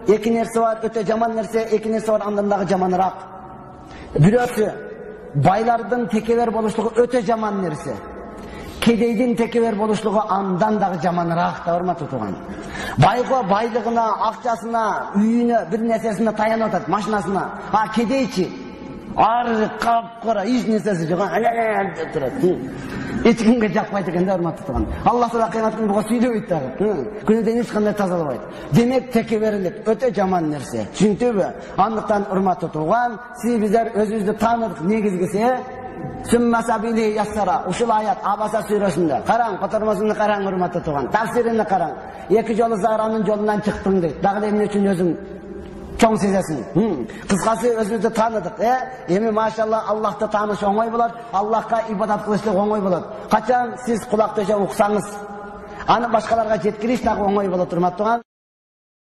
эки нерсе бар, өтө жаман нерсе, эки нерсе бар, андан дагы жаманыраак. Бирөөсү байлардын текебер болушлугу өтө жаман нерсе. Кедейдин текебер болушлугу андан дагы жаманыраак да, урматтуу тууган. Байго байлыгына, акчасына, үйүнө, бир нерсесине таянып атат, машинасына. А кедейчи ары капкара, эч нерсеси жок, деп турат. Эч кимге жакпайт экен да, урматтуу тууган. Аллах Таала кыямат күнү буга сүйлөбөйт дагы. Күнүдөн эч кандай тазалабайт. Демек текеберлик өтө жаман нерсе. Түшүнүктүбү? Андыктан урматтуу тууган, сиз биздер өзүбүздү таныдык негизгиси Сүмма сабили яссара. Ушул аят Абаса сүрөсүндө. Караң, котормосунду караң, урматтуу тууган. Тафсирини караң. Эки жолу Заранын жолунан чыктың дейт. Дагы эмне үчүн өзүң чоң сезесиң. Кыскасы өзүбүздү таныдык. Эми машалла Аллахты тааныш оңой болот, Аллахка ибадат кылышлык оңой болот. Качан сиз кулак төшөп уксаңыз, аны башкаларга жеткириш дагы оңой болот, урматтуу тууган.